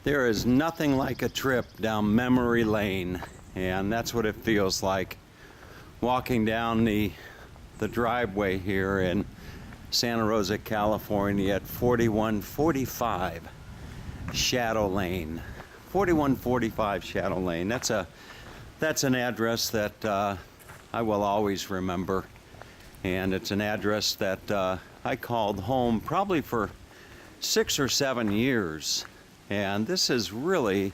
There is nothing like a trip down memory lane, and that's what it feels like walking down the driveway here in Santa Rosa, California at 4145 Shadow Lane. 4145 Shadow Lane. That's an address that I will always remember, and it's an address that I called home probably for 6 or 7 years. And this is really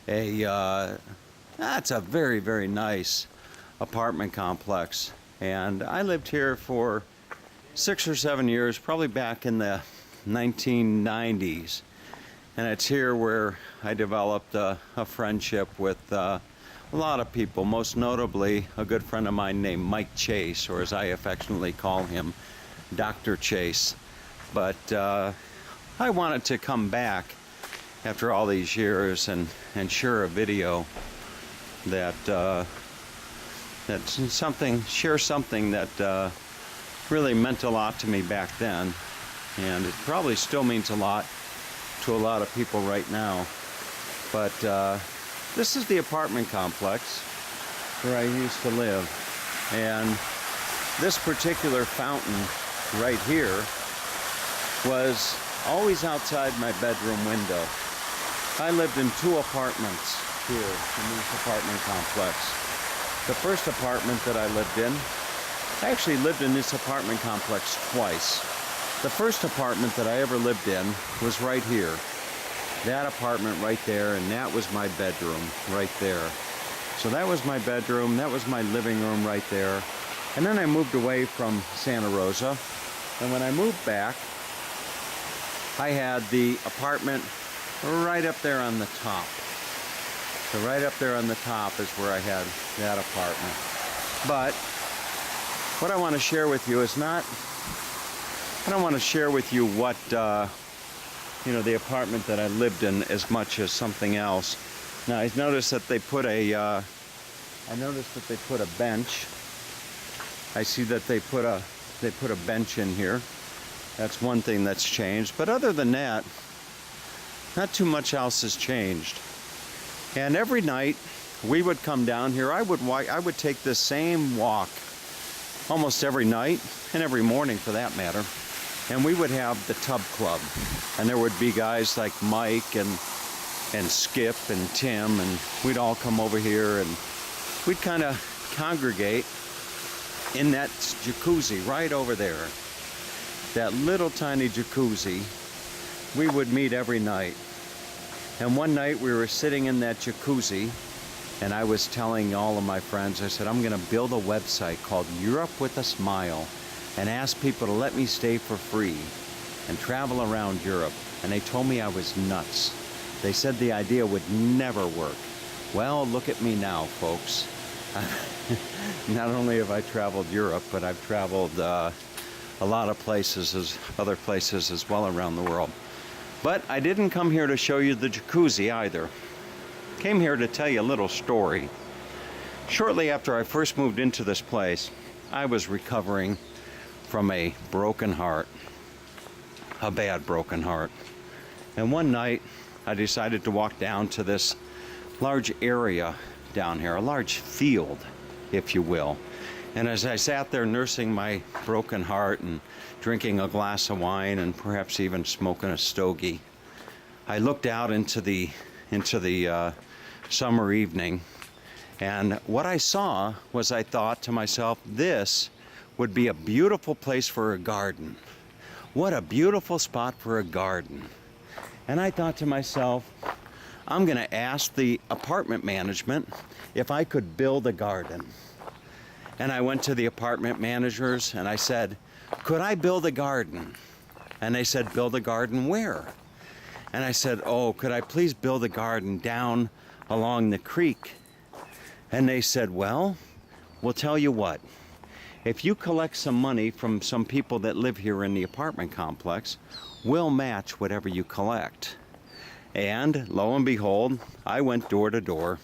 that's a very, very nice apartment complex. And I lived here for 6 or 7 years, probably back in the 1990s. And it's here where I developed a friendship with a lot of people, most notably a good friend of mine named Mike Chase, or as I affectionately call him, Dr. Chase. But I wanted to come back after all these years and share a video that share something that really meant a lot to me back then, and it probably still means a lot to a lot of people right now. But this is the apartment complex where I used to live, and this particular fountain right here was always outside my bedroom window. I lived in 2 apartments here in this apartment complex. The first apartment that I lived in, I actually lived in this apartment complex twice. The first apartment that I ever lived in was right here. That apartment right there, and that was my bedroom right there. So that was my bedroom, that was my living room right there. And then I moved away from Santa Rosa, and when I moved back, I had the apartment right up there on the top. So right up there on the top is where I had that apartment. But what I want to share with you is I don't want to share with you what, the apartment that I lived in as much as something else. Now I noticed that they put a bench. I see that they put a bench in here. That's one thing that's changed. But other than that, not too much else has changed. And every night we would come down here. I would take this same walk almost every night, and every morning for that matter. And we would have the tub club. And there would be guys like Mike and Skip and Tim, and we'd all come over here and we'd kind of congregate in that jacuzzi right over there. That little tiny jacuzzi. We would meet every night. And one night we were sitting in that jacuzzi, and I was telling all of my friends, I said, I'm going to build a website called Europe with a Smile and ask people to let me stay for free and travel around Europe. And they told me I was nuts. They said the idea would never work. Well, look at me now, folks. Not only have I traveled Europe, but I've traveled a lot of places, other places as well around the world. But I didn't come here to show you the jacuzzi either. Came here to tell you a little story. Shortly after I first moved into this place, I was recovering from a broken heart. A bad broken heart. And one night, I decided to walk down to this large area down here, a large field, if you will. And as I sat there nursing my broken heart and drinking a glass of wine and perhaps even smoking a stogie, I looked out into the summer evening, and what I saw was, I thought to myself, this would be a beautiful place for a garden. What a beautiful spot for a garden. And I thought to myself, I'm going to ask the apartment management if I could build a garden. And I went to the apartment managers and I said, could I build a garden? And they said, build a garden where? And I said, oh, could I please build a garden down along the creek? And they said, well, we'll tell you what. If you collect some money from some people that live here in the apartment complex, we'll match whatever you collect. And lo and behold, I went door to door.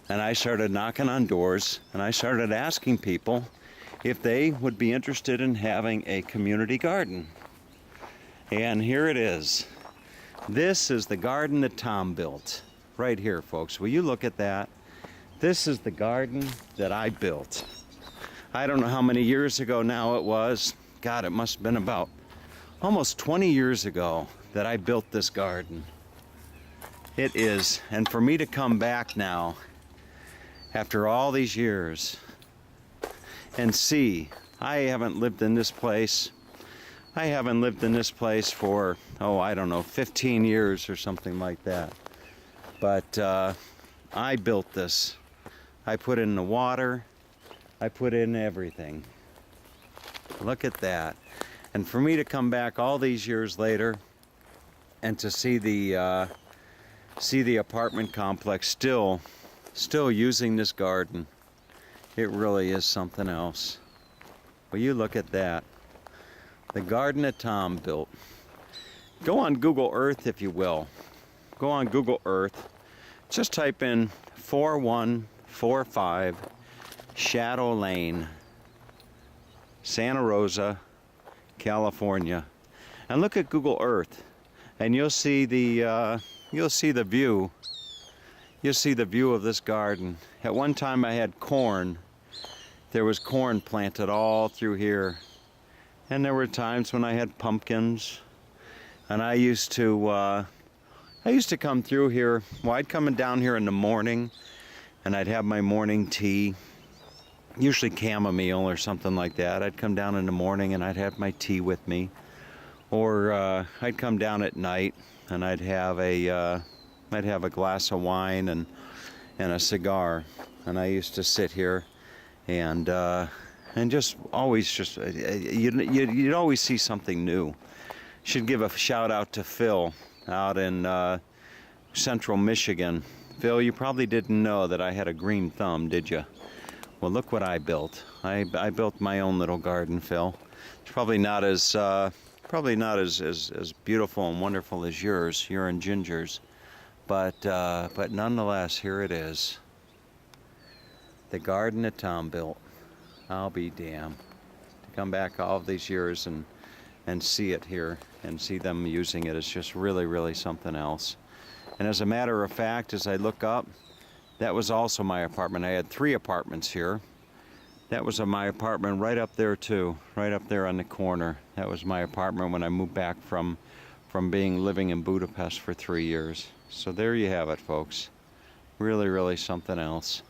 And I started knocking on doors, and I started asking people if they would be interested in having a community garden. And here it is. This is the garden that Tom built. Right here, folks. Will you look at that? This is the garden that I built. I don't know how many years ago now it was. God, it must have been about almost 20 years ago that I built this garden. It is, and for me to come back now, after all these years, and see, I haven't lived in this place. I haven't lived in this place for, oh, I don't know, 15 years or something like that. But I built this. I put in the water. I put in everything. Look at that. And for me to come back all these years later and to see the apartment complex still using this garden, it really is something else. Will you look at that? The garden that Tom built. Go on Google Earth, if you will. Go on Google Earth. Just type in 4145 Shadow Lane, Santa Rosa, California, and look at Google Earth, and you'll see the view. You'll see the view of this garden. At one time, I had corn. There was corn planted all through here, and there were times when I had pumpkins, and I used to come through here. Well, I'd come down here in the morning, and I'd have my morning tea, usually chamomile or something like that. I'd come down in the morning and I'd have my tea with me, or I'd come down at night and I'd have a glass of wine and a cigar, and I used to sit here and just always you'd always see something new. Should give a shout out to Phil out in central Michigan. Phil, you probably didn't know that I had a green thumb, did you? Well, look what I built. I built my own little garden, Phil. It's probably not as beautiful and wonderful as yours. You're in Ginger's, but nonetheless, here it is. The garden that Tom built. I'll be damned to come back all of these years and see it here and see them using it. It's just really, really something else. And as a matter of fact, as I look up, that was also my apartment. I had 3 apartments here. That was my apartment right up there too, right up there on the corner. That was my apartment when I moved back from living in Budapest for 3 years. So there you have it, folks. Really, really something else.